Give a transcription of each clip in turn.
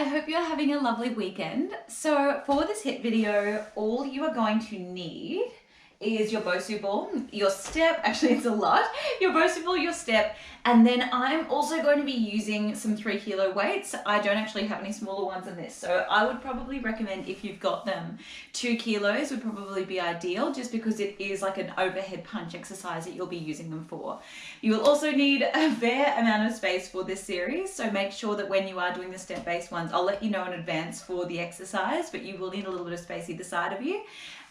hope you're having a lovely weekend. So for this HIIT video, all you are going to need is your BOSU ball, your step, actually it's a lot, your BOSU ball, your step, and then I'm also going to be using some 3 kilo weights. I don't actually have any smaller ones than this, so I would probably recommend, if you've got them, 2 kilos would probably be ideal, just because it is like an overhead punch exercise that you'll be using them for. You will also need a fair amount of space for this series, so make sure that when you are doing the step-based ones, I'll let you know in advance for the exercise, but you will need a little bit of space either side of you.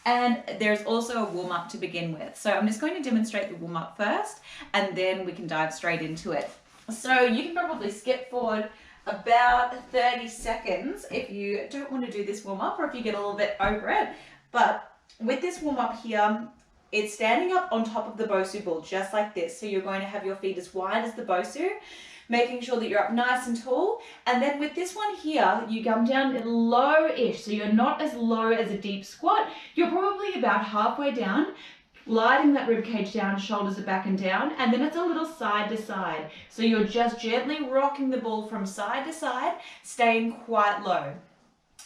And there's also a warm-up to begin with. So I'm just going to demonstrate the warm-up first, and then we can dive straight into it. So you can probably skip forward about 30 seconds if you don't want to do this warm-up, or if you get a little bit over it. But with this warm-up here, it's standing up on top of the BOSU ball, just like this. So you're going to have your feet as wide as the BOSU, making sure that you're up nice and tall. And then with this one here, you come down low-ish, so you're not as low as a deep squat. You're probably about halfway down, gliding that rib cage down, shoulders are back and down, and then it's a little side to side. So you're just gently rocking the ball from side to side, staying quite low.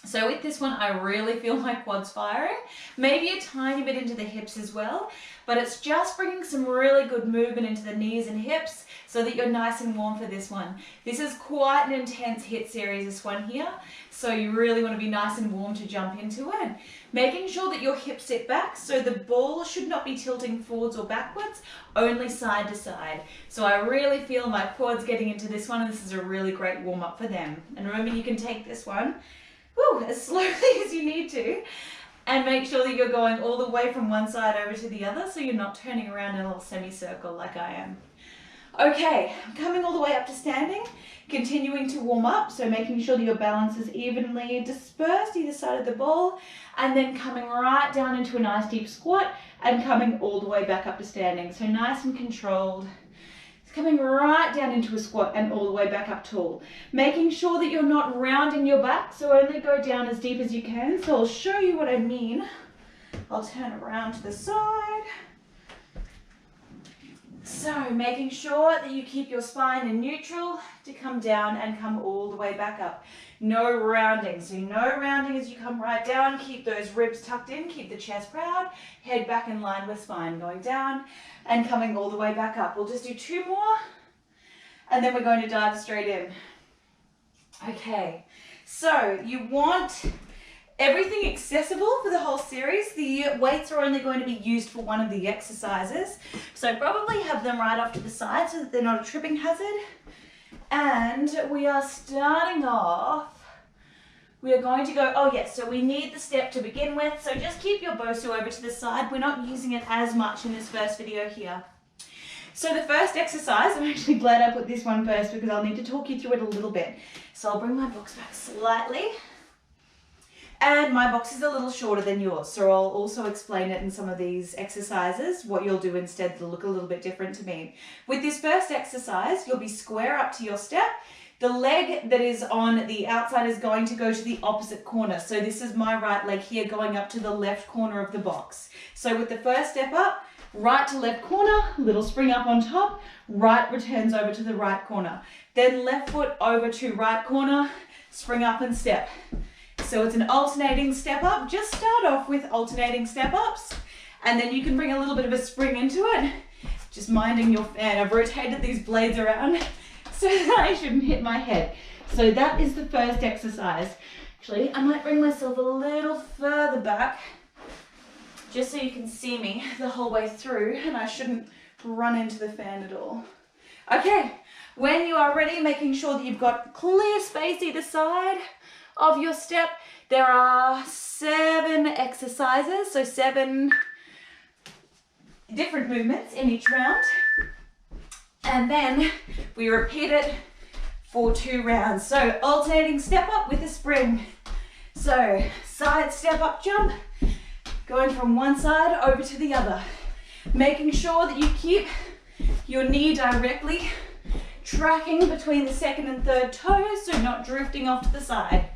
So with this one, I really feel my quads firing, maybe a tiny bit into the hips as well, but it's just bringing some really good movement into the knees and hips so that you're nice and warm for this one. This is quite an intense HIIT series, this one here, so you really want to be nice and warm to jump into it. Making sure that your hips sit back, so the ball should not be tilting forwards or backwards, only side to side. So I really feel my quads getting into this one, and this is a really great warm up for them. And remember, you can take this one as slowly as you need to, and make sure that you're going all the way from one side over to the other, so you're not turning around in a little semicircle like I am. Okay, I'm coming all the way up to standing, continuing to warm up, so making sure that your balance is evenly dispersed either side of the ball, and then coming right down into a nice deep squat and coming all the way back up to standing. So nice and controlled. Coming right down into a squat and all the way back up tall. Making sure that you're not rounding your back, so only go down as deep as you can. So I'll show you what I mean. I'll turn around to the side. So making sure that you keep your spine in neutral to come down and come all the way back up. No rounding, so no rounding as you come right down. Keep those ribs tucked in, keep the chest proud, head back in line with spine, going down and coming all the way back up. We'll just do 2 more, and then we're going to dive straight in. Okay, so you want everything accessible for the whole series. The weights are only going to be used for one of the exercises, so probably have them right off to the side so that they're not a tripping hazard. And we are starting off, we are going to go, oh yes, so we need the step to begin with, so just keep your BOSU over to the side. We're not using it as much in this first video here. So the first exercise, I'm actually glad I put this one first because I'll need to talk you through it a little bit. So I'll bring my box back slightly. And my box is a little shorter than yours, so I'll also explain it in some of these exercises, what you'll do instead to look a little bit different to me. With this first exercise, you'll be square up to your step. The leg that is on the outside is going to go to the opposite corner. So this is my right leg here going up to the left corner of the box. So with the first step up, right to left corner, little spring up on top, right returns over to the right corner. Then left foot over to right corner, spring up and step. So it's an alternating step up. Just start off with alternating step ups, and then you can bring a little bit of a spring into it. Just minding your fan. I've rotated these blades around so that I shouldn't hit my head. So that is the first exercise. Actually, I might bring myself a little further back just so you can see me the whole way through, and I shouldn't run into the fan at all. Okay, when you are ready, making sure that you've got clear space either side of your step. There are 7 exercises, so 7 different movements in each round. And then we repeat it for 2 rounds. So alternating step up with a spring. So side step up jump, going from one side over to the other. Making sure that you keep your knee directly tracking between the second and third toes, so not drifting off to the side.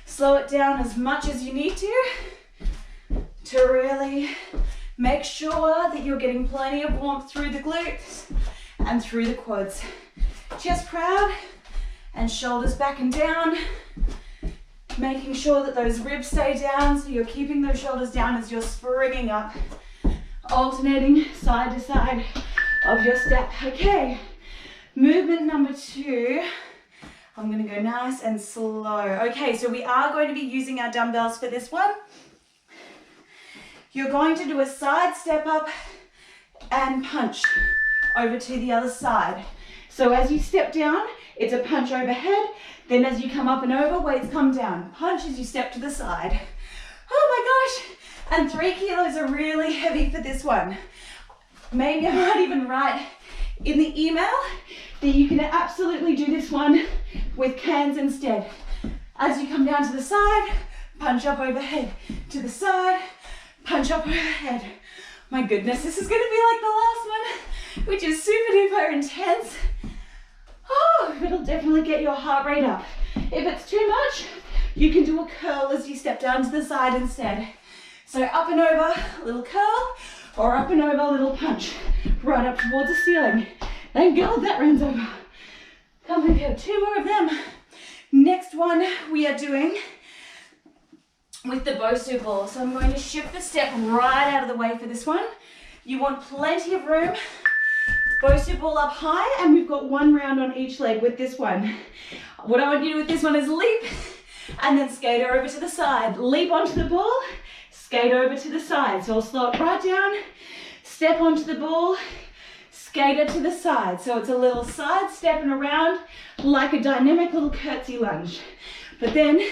Slow it down as much as you need to really make sure that you're getting plenty of warmth through the glutes and through the quads. Chest proud and shoulders back and down. Making sure that those ribs stay down, so you're keeping those shoulders down as you're springing up. Alternating side to side of your step. Okay, movement number 2. I'm gonna go nice and slow. Okay, so we are going to be using our dumbbells for this one. You're going to do a side step up and punch over to the other side. So as you step down, it's a punch overhead. Then as you come up and over, weights come down. Punch as you step to the side. Oh my gosh. And 3 kilos are really heavy for this one. Maybe I might even write in the email that you can absolutely do this one with cans instead. As you come down to the side, punch up overhead. To the side, punch up overhead. My goodness, this is gonna be like the last one, which is super duper intense. Oh, it'll definitely get your heart rate up. If it's too much, you can do a curl as you step down to the side instead. So up and over, little curl, or up and over, little punch, right up towards the ceiling. Thank God that runs over. Can't believe we have 2 more of them. Next one we are doing with the BOSU ball. So I'm going to shift the step right out of the way for this one. You want plenty of room. BOSU ball up high, and we've got 1 round on each leg with this one. What I want you to do with this one is leap and then skate over to the side. Leap onto the ball, skate over to the side. So I'll slow it right down, step onto the ball, skate it to the side. So it's a little side step and around like a dynamic little curtsy lunge. But then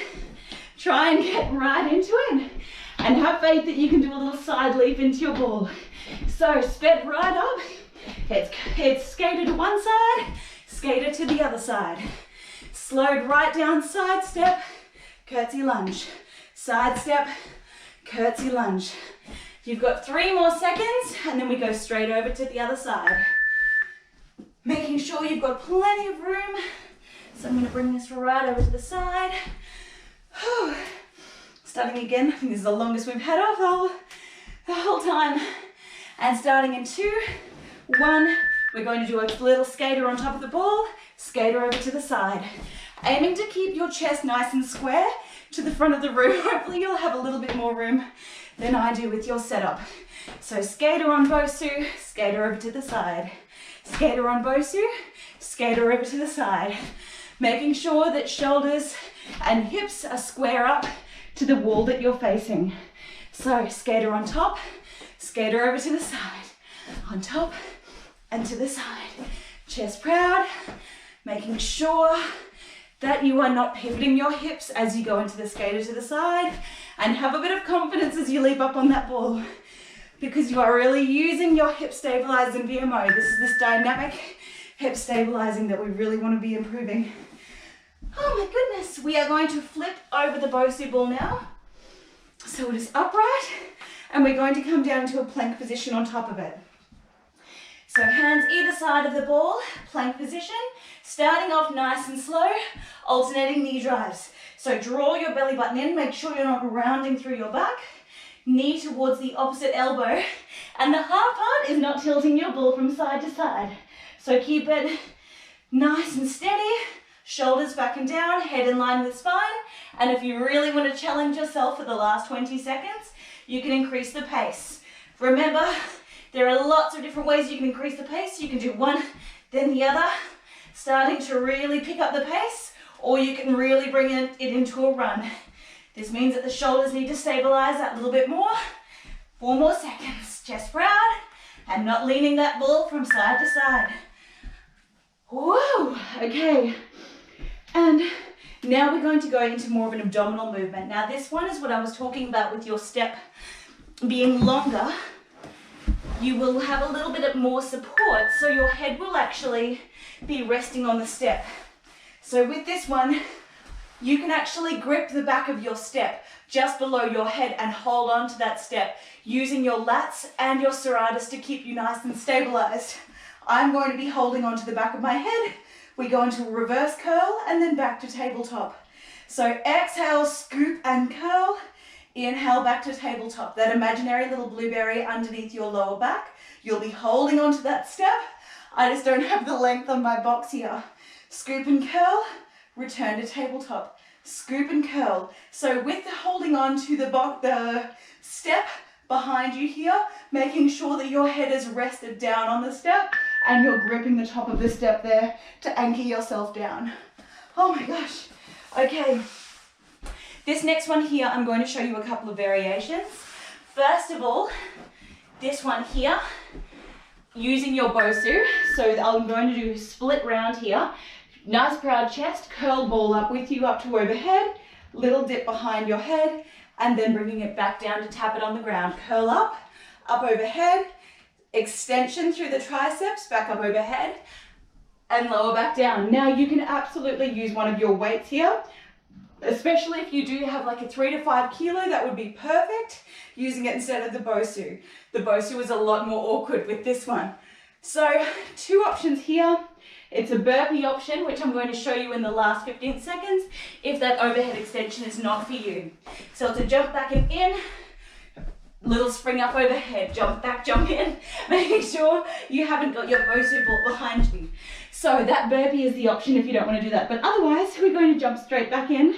try and get right into it and have faith that you can do a little side leap into your ball. So sped right up. It's skated to one side, skated to the other side. Slowed right down, side step, curtsy lunge. Side step, curtsy lunge. You've got 3 more seconds, and then we go straight over to the other side. Making sure you've got plenty of room. So I'm gonna bring this right over to the side. Whew. Starting again, I think this is the longest we've had off the whole time. And starting in 2, 1, we're going to do a little skater on top of the ball, skater over to the side. Aiming to keep your chest nice and square to the front of the room. Hopefully you'll have a little bit more room than I do with your setup. So skater on BOSU, skater over to the side. Skater on BOSU, skater over to the side. Making sure that shoulders and hips are square up to the wall that you're facing. So skater on top, skater over to the side. On top and to the side. Chest proud, making sure that you are not pivoting your hips as you go into the skater to the side, and have a bit of confidence as you leap up on that ball, because you are really using your hip stabilizing VMO. This is this dynamic hip stabilizing that we really want to be improving. Oh my goodness, we are going to flip over the BOSU ball now. So it is upright, and we're going to come down into a plank position on top of it. So hands either side of the ball, plank position, starting off nice and slow, alternating knee drives. So draw your belly button in, make sure you're not rounding through your back, knee towards the opposite elbow, and the hard part is not tilting your ball from side to side. So keep it nice and steady, shoulders back and down, head in line with spine, and if you really want to challenge yourself for the last 20 seconds, you can increase the pace. Remember, there are lots of different ways you can increase the pace. You can do one, then the other, starting to really pick up the pace, or you can really bring it into a run. This means that the shoulders need to stabilize that little bit more. 4 more seconds, chest proud, and not leaning that ball from side to side. Whoa, okay. And now we're going to go into more of an abdominal movement. Now this one is what I was talking about with your step being longer. You will have a little bit more support, so your head will actually be resting on the step. So with this one, you can actually grip the back of your step just below your head and hold on to that step using your lats and your serratus to keep you nice and stabilized. I'm going to be holding on to the back of my head. We go into a reverse curl and then back to tabletop. So exhale, scoop and curl. Inhale, back to tabletop. That imaginary little blueberry underneath your lower back. You'll be holding onto that step. I just don't have the length on my box here. Scoop and curl, return to tabletop. scoop and curl. So with the holding on to the step behind you here, making sure that your head is rested down on the step and you're gripping the top of the step there to anchor yourself down. Oh my gosh. Okay. This next one here, I'm going to show you a couple of variations. First of all, this one here, using your BOSU. So I'm going to do split round here. Nice proud chest, curl ball up with you up to overhead, little dip behind your head, and then bringing it back down to tap it on the ground. Curl up overhead, extension through the triceps, back up overhead, and lower back down. Now you can absolutely use one of your weights here, especially if you do have like a 3 to 5 kilo, that would be perfect, using it instead of the BOSU. The BOSU is a lot more awkward with this one. So 2 options here. It's a burpee option, which I'm going to show you in the last 15 seconds if that overhead extension is not for you. So it's a jump back and in, little spring up overhead, jump back, jump in, making sure you haven't got your BOSU ball behind you. So that burpee is the option if you don't want to do that. But otherwise, we're going to jump straight back in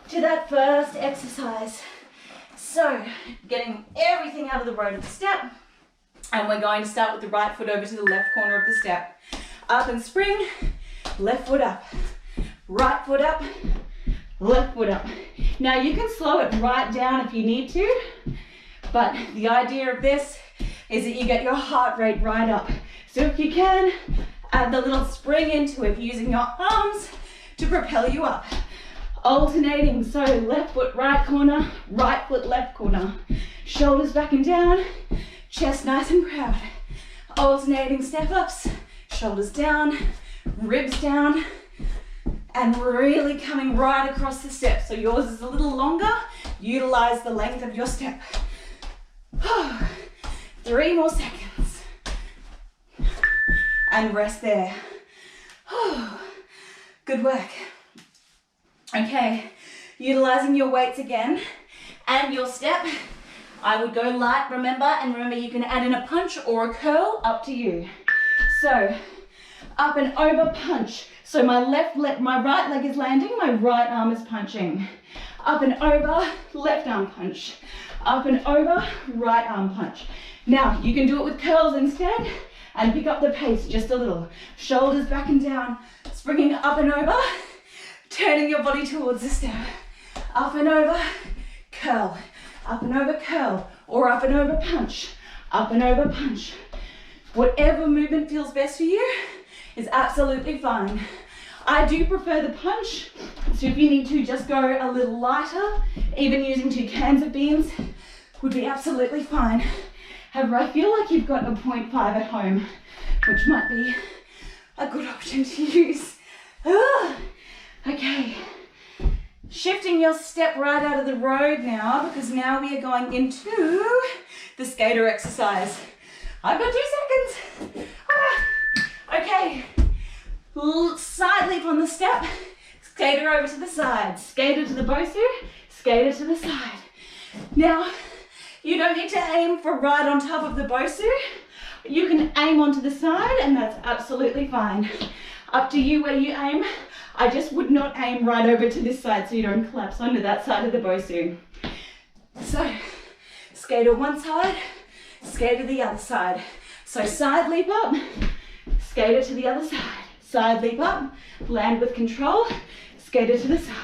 to that first exercise. So getting everything out of the road of the step, and we're going to start with the right foot over to the left corner of the step. Up and spring, left foot up, right foot up, left foot up. Now you can slow it right down if you need to, but the idea of this is that you get your heart rate right up. So if you can, add the little spring into it using your arms to propel you up. Alternating, so left foot right corner, right foot left corner. Shoulders back and down, chest nice and proud. Alternating step ups, shoulders down, ribs down, and really coming right across the step. So yours is a little longer, utilize the length of your step. 3 more seconds. And rest there. Good work. Okay, utilizing your weights again and your step. I would go light, remember you can add in a punch or a curl, up to you. So, up and over punch. So my right leg is landing, my right arm is punching. Up and over, left arm punch. Up and over, right arm punch. Now, you can do it with curls instead and pick up the pace just a little. Shoulders back and down, springing up and over, turning your body towards the step. Up and over, curl. Up and over, curl. Or up and over, punch. Up and over, punch. Whatever movement feels best for you is absolutely fine. I do prefer the punch, so if you need to just go a little lighter, even using 2 cans of beans would be absolutely fine. However, I feel like you've got a 0.5 at home, which might be a good option to use. Okay, shifting your step right out of the road now, because now we are going into the skater exercise. I've got 2 seconds. Okay, side leap on the step, skater over to the side, skater to the BOSU, skater to the side. Now, you don't need to aim for right on top of the BOSU. You can aim onto the side and that's absolutely fine. Up to you where you aim. I just would not aim right over to this side so you don't collapse onto that side of the BOSU. So, skater one side, skater the other side. So side leap up, skater to the other side. Side leap up, land with control, skater to the side.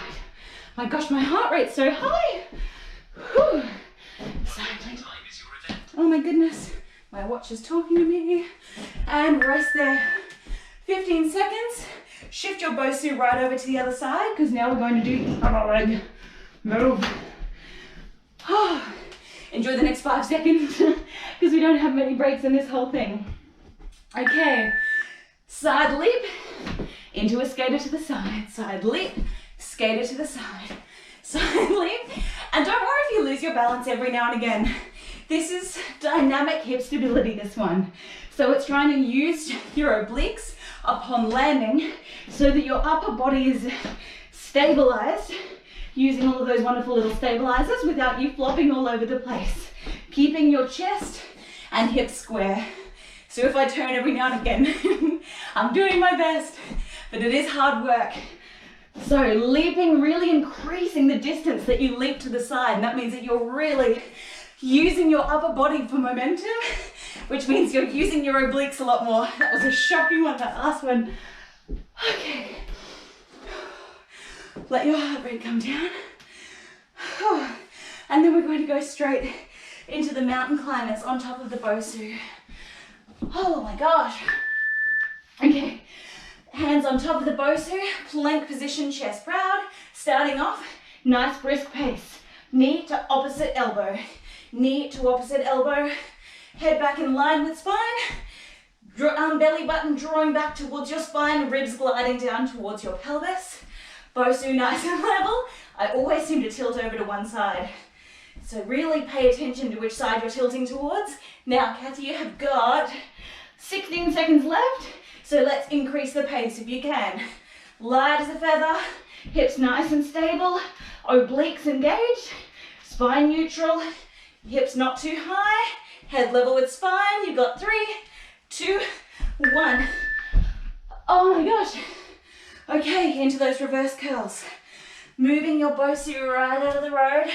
My gosh, my heart rate's so high. Whew. Side leap. Oh my goodness, my watch is talking to me. And rest there. 15 seconds. Shift your BOSU right over to the other side, because now we're going to do other leg. Move. Enjoy the next 5 seconds, because we don't have many breaks in this whole thing. Okay, side leap into a skater to the side. Side leap, skater to the side. Side leap. And don't worry if you lose your balance every now and again. This is dynamic hip stability, this one. So it's trying to use your obliques upon landing so that your upper body is stabilized, using all of those wonderful little stabilizers without you flopping all over the place. Keeping your chest and hips square. So if I turn every now and again, I'm doing my best, but it is hard work. So leaping, really increasing the distance that you leap to the side. And that means that you're really using your upper body for momentum, which means you're using your obliques a lot more. That was a shocking one, that last one. Okay. Let your heart rate come down. And then we're going to go straight into the mountain climbers on top of the BOSU. Oh my gosh. Okay, hands on top of the BOSU, plank position, chest proud. Starting off, nice brisk pace. Knee to opposite elbow. Knee to opposite elbow. Head back in line with spine. Belly button drawing back towards your spine, ribs gliding down towards your pelvis. BOSU nice and level. I always seem to tilt over to one side. So really pay attention to which side you're tilting towards. Now, Kathy, you have got 16 seconds left. So let's increase the pace if you can. Light as a feather, hips nice and stable, obliques engaged, spine neutral, hips not too high, head level with spine. You've got 3, 2, 1. Oh my gosh. Okay, into those reverse curls. Moving your BOSU right out of the road,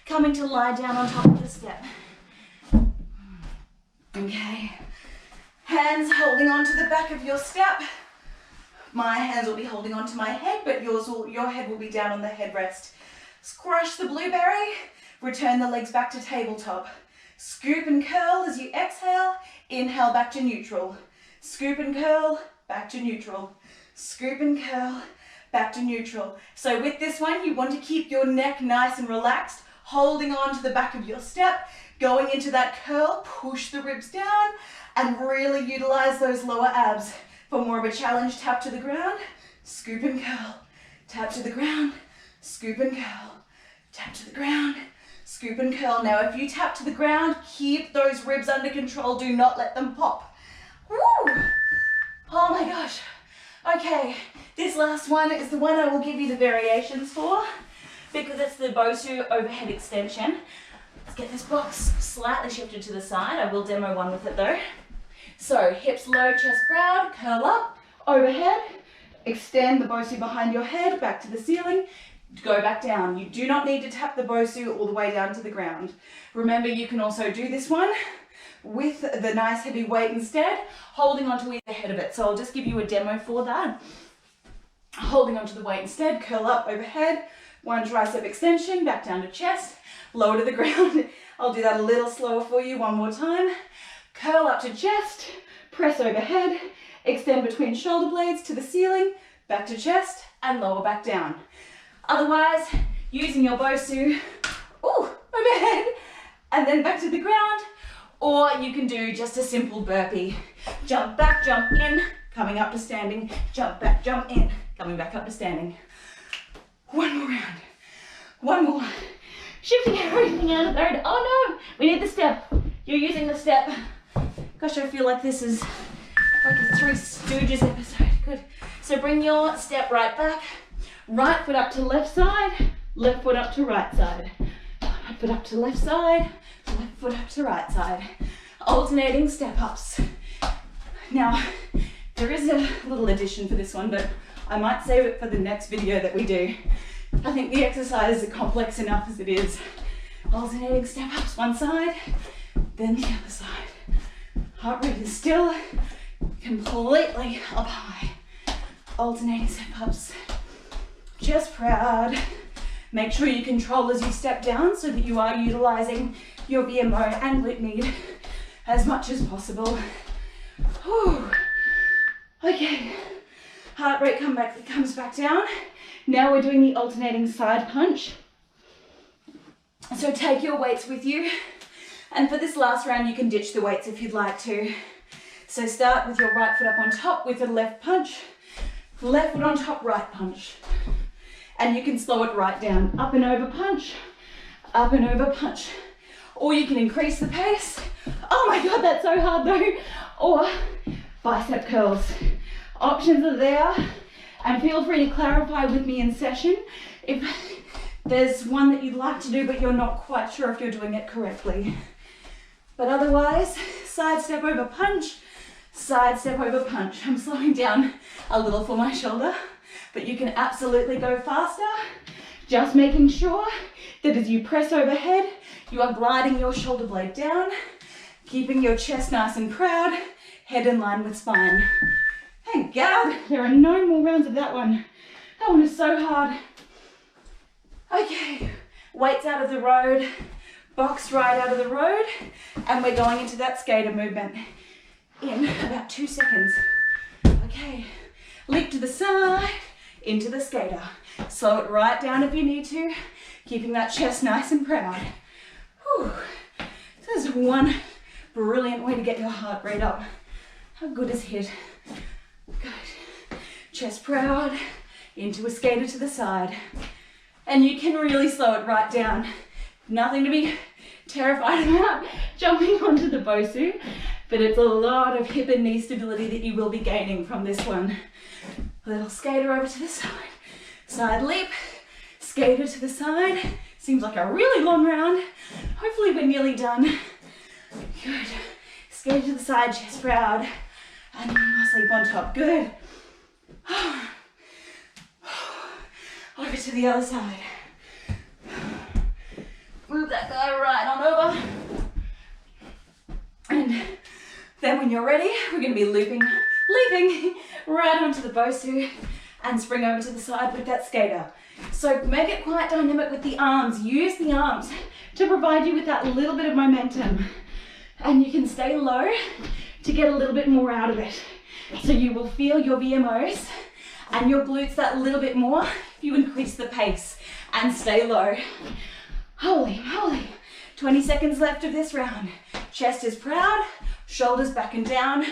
coming to lie down on top of the step. Okay. Hands holding on to the back of your step. My hands will be holding onto my head, but your head will be down on the headrest. Crush the blueberry. Return the legs back to tabletop. Scoop and curl as you exhale. Inhale back to neutral. Scoop and curl, back to neutral. Scoop and curl, back to neutral. So with this one, you want to keep your neck nice and relaxed, holding on to the back of your step, going into that curl, push the ribs down, and really utilize those lower abs. For more of a challenge, tap to the ground, scoop and curl, tap to the ground, scoop and curl, tap to the ground, scoop and curl. Now, if you tap to the ground, keep those ribs under control. Do not let them pop. Woo! Oh my gosh. Okay, this last one is the one I will give you the variations for because it's the BOSU overhead extension. Let's get this box slightly shifted to the side. I will demo one with it though. So hips low, chest proud, curl up, overhead, extend the BOSU behind your head, back to the ceiling, go back down. You do not need to tap the BOSU all the way down to the ground. Remember, you can also do this one with the nice heavy weight instead, holding onto either head of it. So I'll just give you a demo for that. Holding onto the weight instead, curl up overhead, one tricep extension, back down to chest, lower to the ground. I'll do that a little slower for you one more time. Curl up to chest, press overhead, extend between shoulder blades to the ceiling, back to chest, and lower back down. Otherwise, using your BOSU, overhead, and then back to the ground, or you can do just a simple burpee. Jump back, jump in, coming up to standing, jump back, jump in, coming back up to standing. One more round, one more. Shifting everything out of the road. Oh no, we need the step. You're using the step. Gosh, I feel like this is like a Three Stooges episode. Good. So bring your step right back. Right foot up to left side, left foot up to right side. Right foot up to left side, left foot up to right side. Alternating step ups. Now, there is a little addition for this one, but I might save it for the next video that we do. I think the exercise is complex enough as it is. Alternating step ups one side, then the other side. Heart rate is still completely up high. Alternating step ups. Chest proud. Make sure you control as you step down so that you are utilizing your VMO and glute med as much as possible. Whew. Okay, heart rate comes back down. Now we're doing the alternating side punch. So take your weights with you. And for this last round, you can ditch the weights if you'd like to. So start with your right foot up on top with a left punch. Left foot on top, right punch. And you can slow it right down. Up and over punch, up and over punch. Or you can increase the pace. Oh my God, that's so hard though. Or bicep curls. Options are there. And feel free to clarify with me in session if there's one that you'd like to do but you're not quite sure if you're doing it correctly. But otherwise, side step over punch, side step over punch. I'm slowing down a little for my shoulder. but you can absolutely go faster. Just making sure that as you press overhead, you are gliding your shoulder blade down, keeping your chest nice and proud, head in line with spine. Thank God, there are no more rounds of that one. That one is so hard. Okay, weights out of the road, box right out of the road, and we're going into that skater movement in about 2 seconds. Okay, leap to the side, into the skater. Slow it right down if you need to, keeping that chest nice and proud. Whew. This is one brilliant way to get your heart rate up. How good is HIIT? Good. Chest proud, into a skater to the side. And you can really slow it right down. Nothing to be terrified about jumping onto the BOSU, but it's a lot of hip and knee stability that you will be gaining from this one. A little skater over to the side. Side leap, skater to the side. Seems like a really long round. Hopefully we're nearly done. Good. Skater to the side, chest proud. And sleep on top. Good. Over to the other side. Move that guy right on over. And then when you're ready, we're going to be leaping right onto the BOSU and spring over to the side with that skater. So make it quite dynamic with the arms. Use the arms to provide you with that little bit of momentum. And you can stay low to get a little bit more out of it. So you will feel your VMOs and your glutes that little bit more if you increase the pace and stay low. Holy moly. 20 seconds left of this round. Chest is proud, shoulders back and down.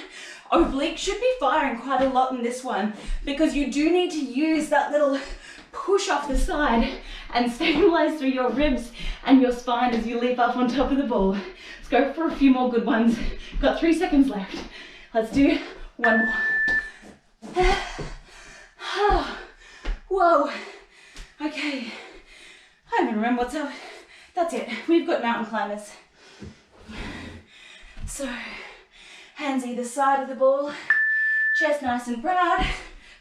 Oblique should be firing quite a lot in this one because you do need to use that little push off the side and stabilize through your ribs and your spine as you leap up on top of the ball. Let's go for a few more good ones. Got 3 seconds left. Let's do one more. Whoa. Okay. I don't even remember what's up. That's it. We've got mountain climbers. So, hands either side of the ball. Chest nice and proud.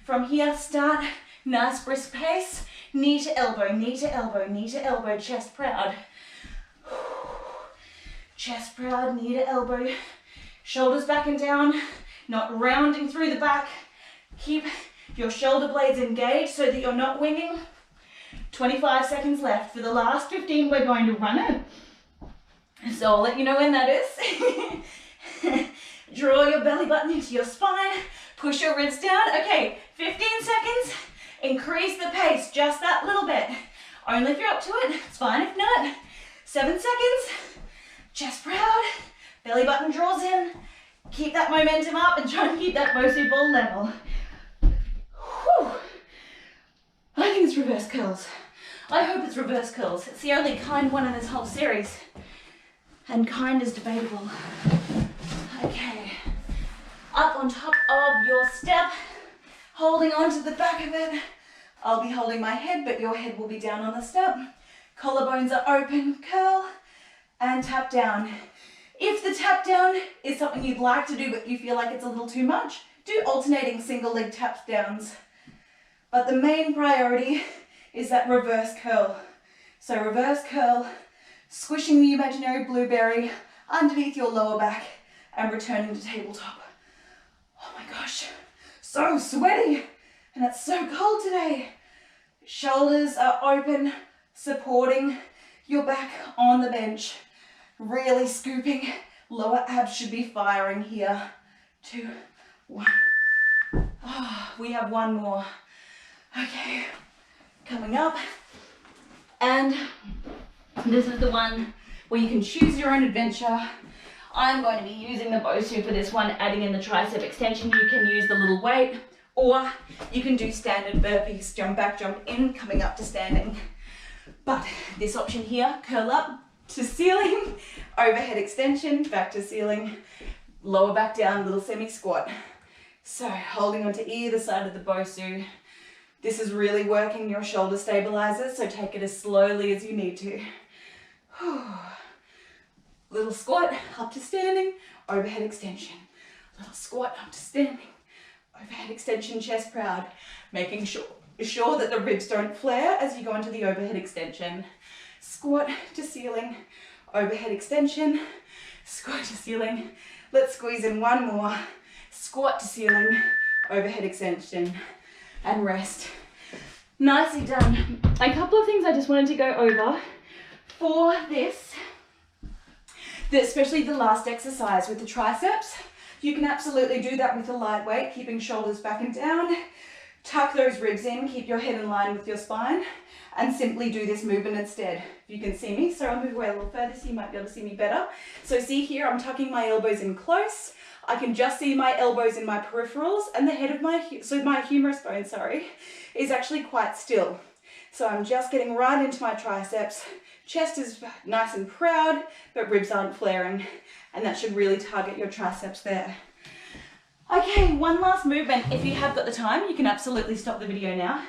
From here, start. Nice brisk pace. Knee to elbow, knee to elbow, knee to elbow. Chest proud. Chest proud, knee to elbow. Shoulders back and down. Not rounding through the back. Keep your shoulder blades engaged so that you're not winging. 25 seconds left. For the last 15, we're going to run it. So I'll let you know when that is. Draw your belly button into your spine. Push your ribs down. Okay, 15 seconds. Increase the pace just that little bit. Only if you're up to it. It's fine if not. 7 seconds. Chest proud. Belly button draws in. Keep that momentum up and try and keep that BOSU ball level. Whew. I think it's reverse curls. I hope it's reverse curls. It's the only kind one in this whole series. And kind is debatable. Okay. Up on top of your step. Holding onto the back of it. I'll be holding my head, but your head will be down on the step. Collarbones are open, curl, and tap down. If the tap down is something you'd like to do, but you feel like it's a little too much, do alternating single leg tap downs. But the main priority is that reverse curl. So reverse curl, squishing the imaginary blueberry underneath your lower back and returning to tabletop. Oh my gosh, so sweaty and it's so cold today. Shoulders are open, supporting your back on the bench. Really scooping. Lower abs should be firing here. 2, 1. Oh, we have one more. Okay, coming up. And this is the one where you can choose your own adventure. I'm going to be using the BOSU for this one, adding in the tricep extension. You can use the little weight, or you can do standard burpees, jump back, jump in, coming up to standing. But this option here, curl up to ceiling, overhead extension, back to ceiling, lower back down, little semi-squat. So holding onto either side of the BOSU. This is really working your shoulder stabilizers, so take it as slowly as you need to. Little squat, up to standing, overhead extension. Little squat, up to standing, overhead extension, chest proud. Making sure ensure that the ribs don't flare as you go into the overhead extension. Squat to ceiling, overhead extension, squat to ceiling. Let's squeeze in one more. Squat to ceiling, overhead extension, and rest. Nicely done. A couple of things I just wanted to go over for this, especially the last exercise with the triceps. You can absolutely do that with a light weight, keeping shoulders back and down. Tuck those ribs in, keep your head in line with your spine, and simply do this movement instead. You can see me, so I'll move away a little further so you might be able to see me better. So see here, I'm tucking my elbows in close. I can just see my elbows in my peripherals, and the head of my humerus bone, is actually quite still. So I'm just getting right into my triceps. Chest is nice and proud, but ribs aren't flaring, and that should really target your triceps there. Okay, one last movement. If you have got the time, you can absolutely stop the video now,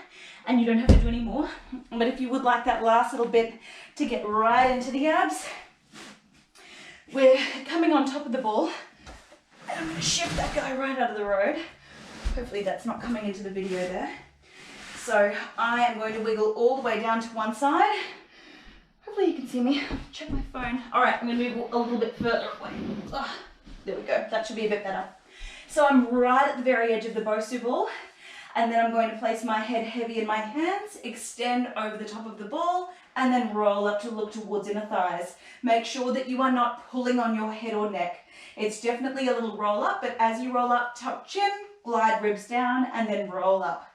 and you don't have to do any more. But if you would like that last little bit to get right into the abs, we're coming on top of the ball. And I'm going to shift that guy right out of the road. Hopefully that's not coming into the video there. So I am going to wiggle all the way down to one side. Hopefully you can see me. Check my phone. All right, I'm going to move a little bit further away. Oh, there we go. That should be a bit better. So I'm right at the very edge of the BOSU ball, and then I'm going to place my head heavy in my hands, extend over the top of the ball, and then roll up to look towards inner thighs. Make sure that you are not pulling on your head or neck. It's definitely a little roll up, but as you roll up, tuck chin, glide ribs down, and then roll up.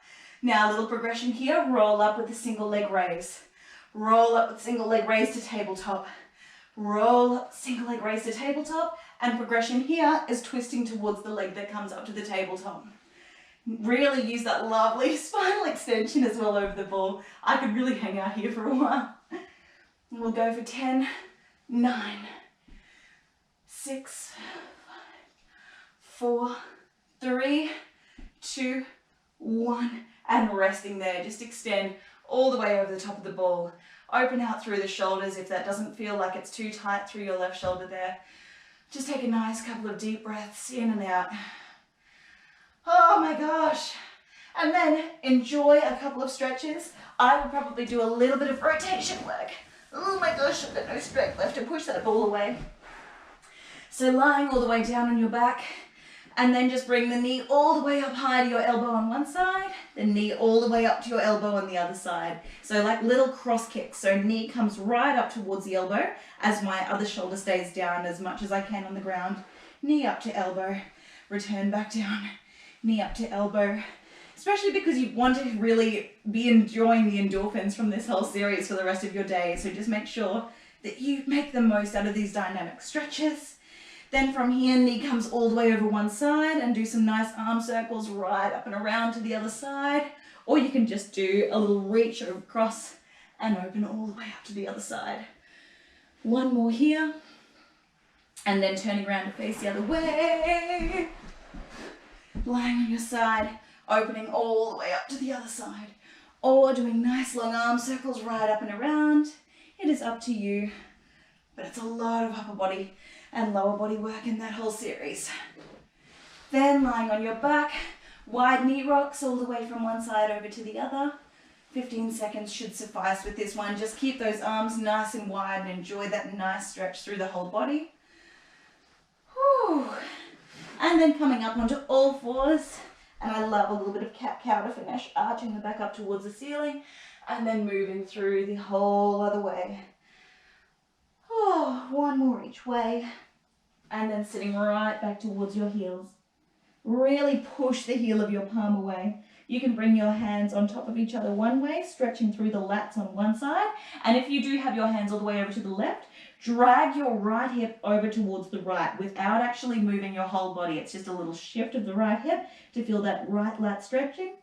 Now a little progression here, roll up with a single leg raise. Roll up with single leg raise to tabletop. Roll up, single leg raise to tabletop, and progression here is twisting towards the leg that comes up to the tabletop. Really use that lovely spinal extension as well over the ball. I could really hang out here for a while. We'll go for 10, 9, 6, 5, 4, 3, 2, 1, and resting there. Just extend all the way over the top of the ball. Open out through the shoulders if that doesn't feel like it's too tight through your left shoulder there. Just take a nice couple of deep breaths in and out. Oh my gosh. And then enjoy a couple of stretches. I would probably do a little bit of rotation work. Oh my gosh, I've got no strength left to push that ball away. So lying all the way down on your back, and then just bring the knee all the way up high to your elbow on one side, the knee all the way up to your elbow on the other side. So like little cross kicks. So knee comes right up towards the elbow as my other shoulder stays down as much as I can on the ground. Knee up to elbow, return back down, knee up to elbow. Especially because you want to really be enjoying the endorphins from this whole series for the rest of your day. So just make sure that you make the most out of these dynamic stretches. Then from here, knee comes all the way over one side, and do some nice arm circles right up and around to the other side. Or you can just do a little reach across and open all the way up to the other side. One more here. And then turning around to face the other way. Lying on your side, opening all the way up to the other side. Or doing nice long arm circles right up and around. It is up to you, but it's a lot of upper body and lower body work in that whole series. Then lying on your back, wide knee rocks all the way from one side over to the other. 15 seconds should suffice with this one. Just keep those arms nice and wide and enjoy that nice stretch through the whole body. Whew. And then coming up onto all fours, and I love a little bit of cat-cow to finish, arching the back up towards the ceiling, and then moving through the whole other way. Oh, one more each way, and then sitting right back towards your heels. Really push the heel of your palm away. You can bring your hands on top of each other one way, stretching through the lats on one side, and if you do have your hands all the way over to the left, drag your right hip over towards the right without actually moving your whole body. It's just a little shift of the right hip to feel that right lat stretching.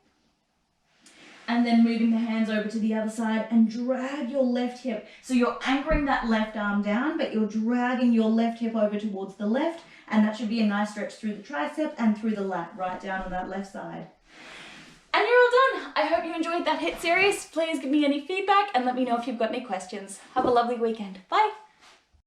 And then moving the hands over to the other side and drag your left hip. So you're anchoring that left arm down, but you're dragging your left hip over towards the left, and that should be a nice stretch through the tricep and through the lat, right down on that left side. And you're all done. I hope you enjoyed that HIIT series. Please give me any feedback and let me know if you've got any questions. Have a lovely weekend. Bye.